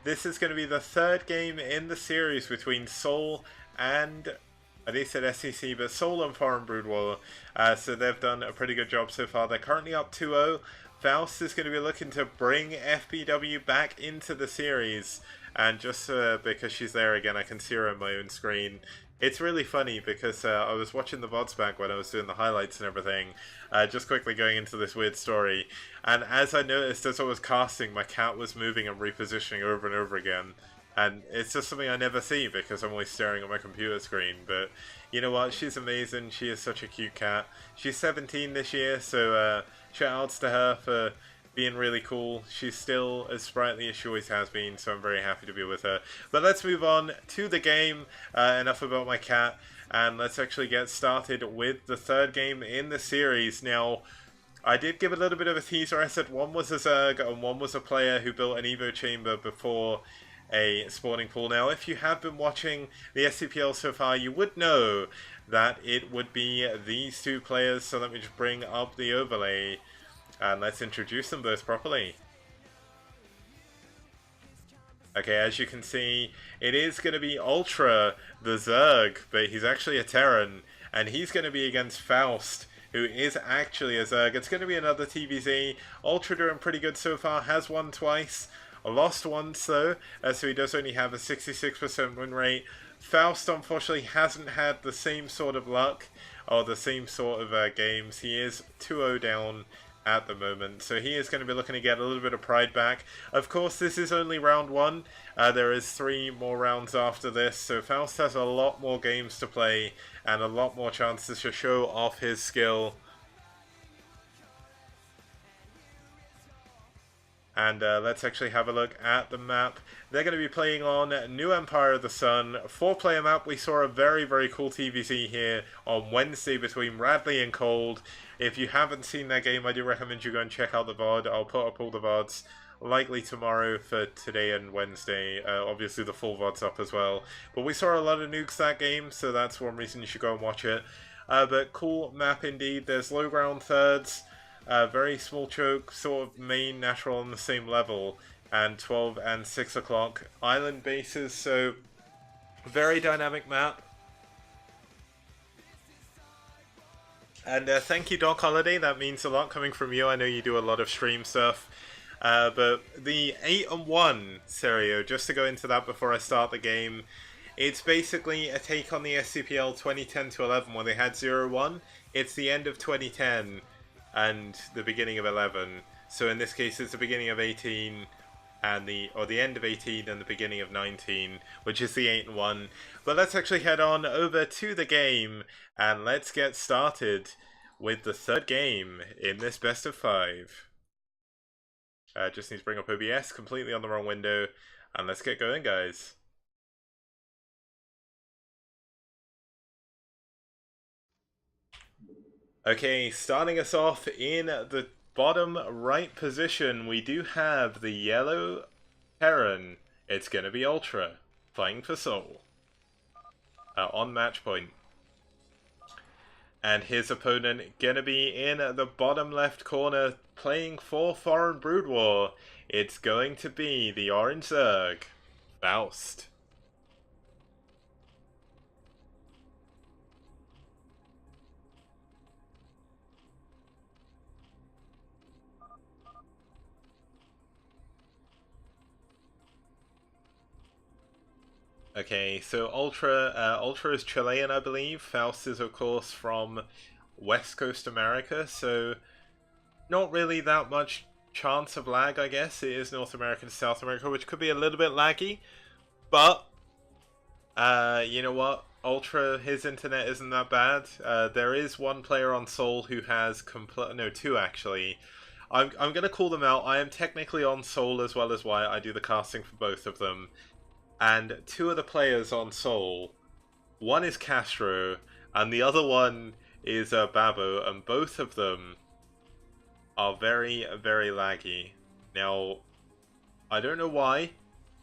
this is going to be the third game in the series between SouL and, I think said SEC, but SouL and Foreign Brood War. So they've done a pretty good job so far. They're currently up 2-0. Faust is going to be looking to bring FBW back into the series. And just because she's there again, I can see her on my own screen. It's really funny because I was watching the VODs back when I was doing the highlights and everything, just quickly going into this weird story. And as I noticed as I was casting, my cat was moving and repositioning over and over again. And it's just something I never see because I'm always staring at my computer screen. But you know what? She's amazing. She is such a cute cat. She's 17 this year, so shout outs to her for being really cool. She's still as sprightly as she always has been, so I'm very happy to be with her. But let's move on to the game. Enough about my cat, and let's actually get started with the third game in the series. Now, I did give a little bit of a teaser. I said one was a Zerg and one was a player who built an Evo chamber before a spawning pool. Now, if you have been watching the STPL so far, you would know that it would be these two players. So let me just bring up the overlay and let's introduce them both properly. Okay, as you can see, it is going to be Ultra, the Zerg, but he's actually a Terran, and he's going to be against Faust, who is actually a Zerg. It's going to be another TVZ. Ultra doing pretty good so far, has won twice, lost once though, so he does only have a 66% win rate. Faust unfortunately hasn't had the same sort of luck, or the same sort of games. He is 2-0 down at the moment, so he is going to be looking to get a little bit of pride back. Of course, this is only round one. There is 3 more rounds after this, so Faust has a lot more games to play and a lot more chances to show off his skill. And let's actually have a look at the map. They're going to be playing on New Empire of the Sun, 4-player map. We saw a very, very cool TVZ here on Wednesday between Radley and Cold. If you haven't seen that game, I do recommend you go and check out the VOD. I'll put up all the VODs likely tomorrow for today and Wednesday. Obviously the full VOD's up as well. But we saw a lot of nukes that game, so that's one reason you should go and watch it. But cool map indeed. There's low ground thirds. Very small choke, sort of main natural on the same level, and 12 and 6 o'clock island bases, so very dynamic map. And thank you, Doc Holiday, that means a lot coming from you. I know you do a lot of stream stuff. But the 8-1 scenario, just to go into that before I start the game, it's basically a take on the STPL 2010-11 when they had 0-1. It's the end of 2010 and the beginning of 11. So in this case, it's the beginning of 18 and the end of 18 and the beginning of 19, which is the 8-1. But let's actually head on over to the game and let's get started with the third game in this best of 5. Just need to bring up OBS, completely on the wrong window, and let's get going, guys. Okay, starting us off in the bottom right position, we do have the yellow Terran. It's going to be Ultra, playing for SouL, on match point. And his opponent going to be in the bottom left corner, playing for Foreign Brood War. It's going to be the Orange Zerg, Faust. Okay, so Ultra is Chilean, I believe. Faust is, of course, from West Coast America, so not really that much chance of lag, I guess. It is North America to South America, which could be a little bit laggy, but you know what? Ultra, his internet isn't that bad. There is one player on SouL who has no, 2 actually. I'm gonna call them out. I am technically on SouL as well as Wyatt. I do the casting for both of them. And 2 of the players on SouL, one is Castro, and the other one is Babo, and both of them are very, very laggy. Now, I don't know why.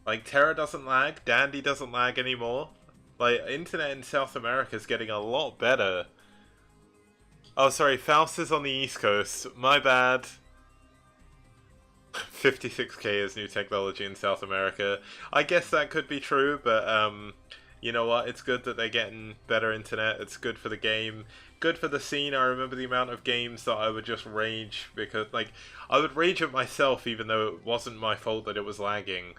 Like, Terra doesn't lag, Dandy doesn't lag anymore. Like, internet in South America is getting a lot better. Oh, sorry, Faust is on the East Coast. My bad. 56k is new technology in South America. I guess that could be true, but you know what? It's good that they're getting better internet. It's good for the game, good for the scene. I remember the amount of games that I would just rage because, like, I would rage at myself even though it wasn't my fault that it was lagging,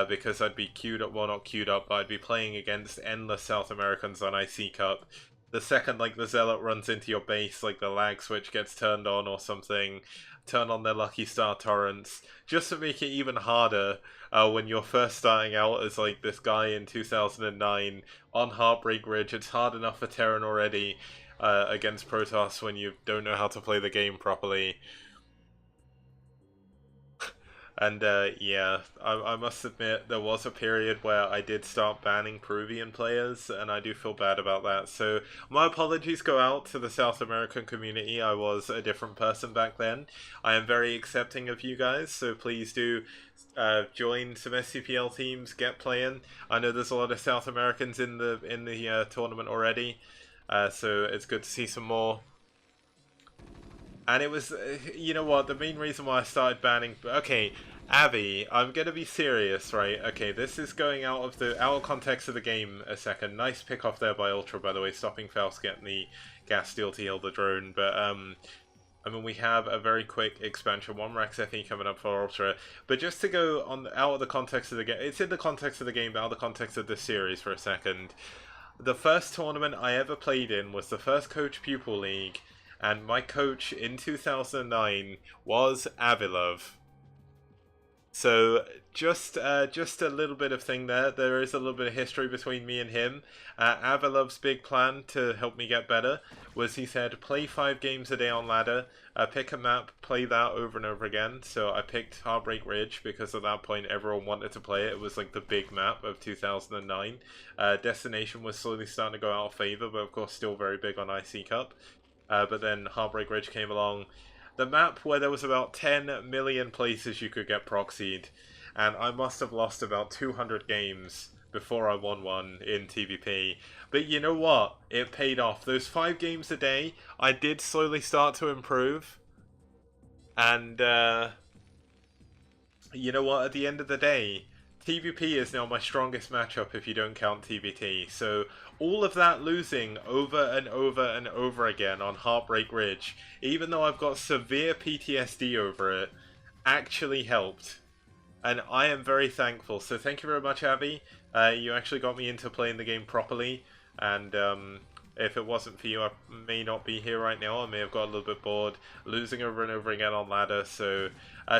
because I'd be queued up, well not queued up, but I'd be playing against endless South Americans on IC Cup. The second like the zealot runs into your base, like the lag switch gets turned on or something, turn on their Lucky Star torrents, just to make it even harder when you're first starting out as like this guy in 2009 on Heartbreak Ridge. It's hard enough for Terran already against Protoss when you don't know how to play the game properly. And yeah, I must admit there was a period where I did start banning Peruvian players, and I do feel bad about that. So my apologies go out to the South American community. I was a different person back then. I am very accepting of you guys, so please do join some STPL teams, get playing. I know there's a lot of South Americans in the tournament already, so it's good to see some more. And it was, you know what, the main reason why I started banning... Okay, Abby, I'm gonna be serious, right? Okay, this is going out of context of the game a second. Nice pick off there by Ultra, by the way, stopping Faust getting the gas steel to heal the drone. But, I mean, we have a very quick expansion, 1 Rax FE coming up for Ultra. But just to go on out of the context of the game, it's in the context of the game, but out of the context of this series for a second. The first tournament I ever played in was the first Coach-Pupil League, and my coach in 2009 was Avilov. So just a little bit of thing there. There is a little bit of history between me and him. Avilov's big plan to help me get better was he said play 5 games a day on ladder, pick a map, play that over and over again. So I picked Heartbreak Ridge because at that point everyone wanted to play it. It was like the big map of 2009. Destination was slowly starting to go out of favor, but of course still very big on IC Cup. But then Heartbreak Ridge came along. The map where there was about 10 million places you could get proxied. And I must have lost about 200 games before I won one in TVP. But you know what? It paid off. Those 5 games a day, I did slowly start to improve. And, you know what? At the end of the day, TVP is now my strongest matchup if you don't count TVT. So all of that losing over and over and over again on Heartbreak Ridge, even though I've got severe PTSD over it, actually helped. And I am very thankful. So thank you very much, Abby. You actually got me into playing the game properly. And if it wasn't for you, I may not be here right now. I may have got a little bit bored losing over and over again on ladder. So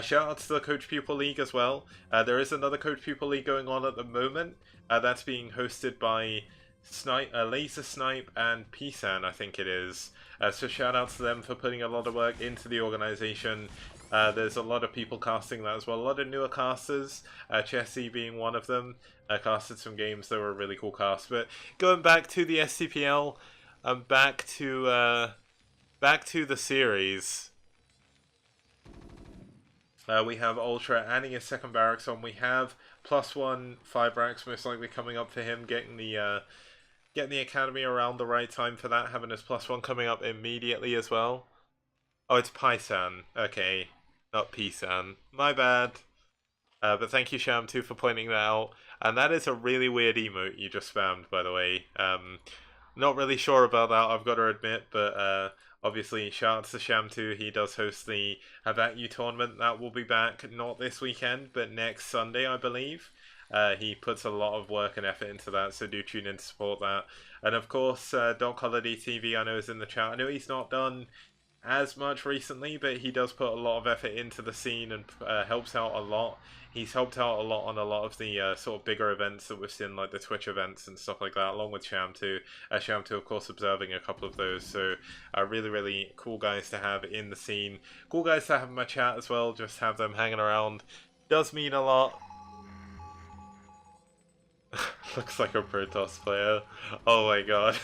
shout out to the Coach-Pupil League as well. There is another Coach-Pupil League going on at the moment. That's being hosted by Laser Snipe and Pisan, I think it is. So shout out to them for putting a lot of work into the organization. There's a lot of people casting that as well. A lot of newer casters, Chessie being one of them. Casted some games that were a really cool cast. But going back to the STPL, back to the series. We have Ultra adding his second barracks on. We have +1 5 racks most likely coming up for him, getting the academy around the right time for that, having his +1 coming up immediately as well. Oh, it's Paisan. Okay, not Pisan. My bad. But thank you, Sham2, for pointing that out. And that is a really weird emote you just spammed, by the way. Not really sure about that, I've got to admit, but obviously, shout out to Sham2. He does host the FBW tournament. That will be back not this weekend, but next Sunday, I believe. He puts a lot of work and effort into that, so do tune in to support that. And of course, Doc Holiday TV, I know, is in the chat. I know he's not done as much recently, but he does put a lot of effort into the scene and helps out a lot. He's helped out a lot on a lot of the sort of bigger events that we've seen, like the Twitch events and stuff like that, along with Sham2. Sham2, of course, observing a couple of those. So really, really cool guys to have in the scene. Cool guys to have in my chat as well, just have them hanging around. Does mean a lot. Looks like a Protoss player. Oh my god.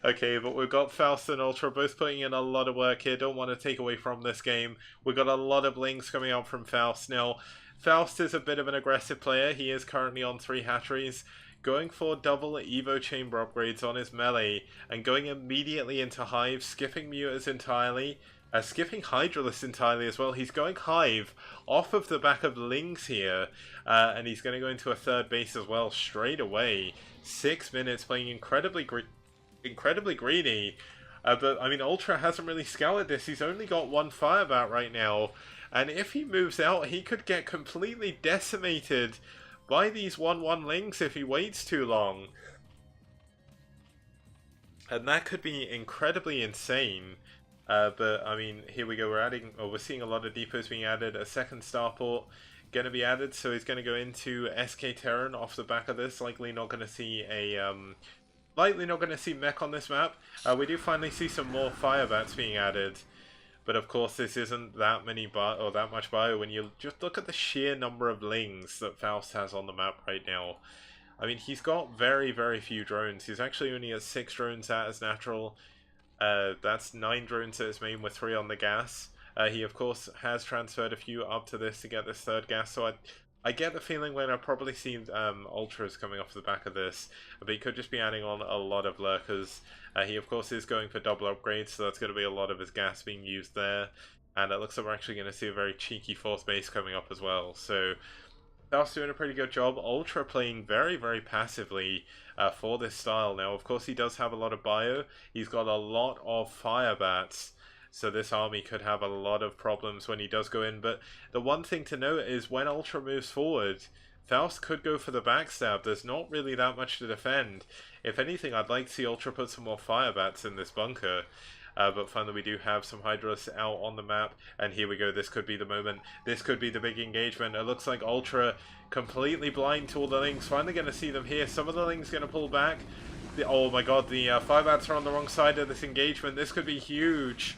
Okay, but we've got Faust and Ultra both putting in a lot of work here. Don't want to take away from this game. We've got a lot of links coming out from Faust. Now, Faust is a bit of an aggressive player. He is currently on 3 hatcheries, going for double Evo chamber upgrades on his melee, and going immediately into Hive, skipping mutas entirely. Skipping Hydralisk entirely as well. He's going Hive off of the back of Lings here, and he's going to go into a third base as well straight away. 6 minutes, playing incredibly greedy. But, I mean, Ultra hasn't really scouted this. He's only got one Firebat right now, and if he moves out, he could get completely decimated by these 1-1 Lings if he waits too long. And that could be incredibly insane. But I mean, here we go. We're seeing a lot of depots being added. A second starport going to be added, so he's going to go into SK Terran off the back of this. Likely not going to see mech on this map. We do finally see some more Firebats being added, but of course this isn't that much bio when you just look at the sheer number of Lings that Faust has on the map right now. I mean, he's got very, very few drones. He's actually only at 6 drones at his natural. That's 9 drones at his main with 3 on the gas. He, of course, has transferred a few up to this to get this third gas, so I get the feeling when I probably see Ultras coming off the back of this, but he could just be adding on a lot of lurkers. He, of course, is going for double upgrades, so that's going to be a lot of his gas being used there. And it looks like we're actually going to see a very cheeky 4th base coming up as well. So Faust doing a pretty good job. Ultra playing very, very passively for this style. Now, of course, he does have a lot of bio. He's got a lot of Firebats, so this army could have a lot of problems when he does go in. But the one thing to note is when Ultra moves forward, Faust could go for the backstab. There's not really that much to defend. If anything, I'd like to see Ultra put some more Firebats in this bunker. But finally we do have some Hydras out on the map, and here we go. This could be the moment. This could be the big engagement. It looks like Ultra completely blind to all the Lings. Finally going to see them here. Some of the Lings going to pull back. Oh my god, the Firebats are on the wrong side of this engagement. This could be huge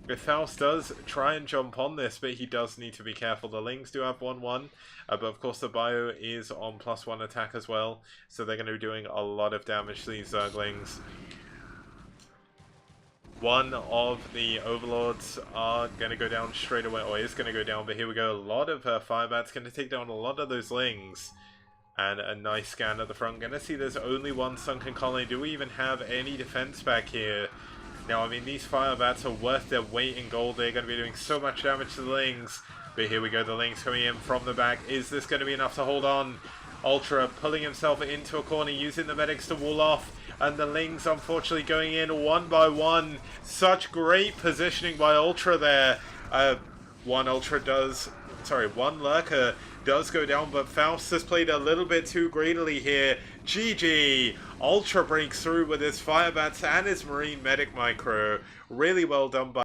if Faust does try and jump on this, but he does need to be careful. The Lings do have 1-1, but of course the bio is on +1 attack as well, so they're going to be doing a lot of damage to these Zerglings. One of the Overlords are going to go down straight away, or is going to go down, but here we go. A lot of Firebats going to take down a lot of those Lings. And a nice scan at the front. Going to see there's only one Sunken Colony. Do we even have any defense back here? Now, I mean, these Firebats are worth their weight in gold. They're going to be doing so much damage to the Lings. But here we go, the Lings coming in from the back. Is this going to be enough to hold on? Ultra pulling himself into a corner, using the medics to wall off. And the Lings, unfortunately, going in one by one. Such great positioning by Ultra there. One Lurker does go down, but Faust has played a little bit too greedily here. GG! Ultra breaks through with his Firebats and his Marine Medic Micro. Really well done by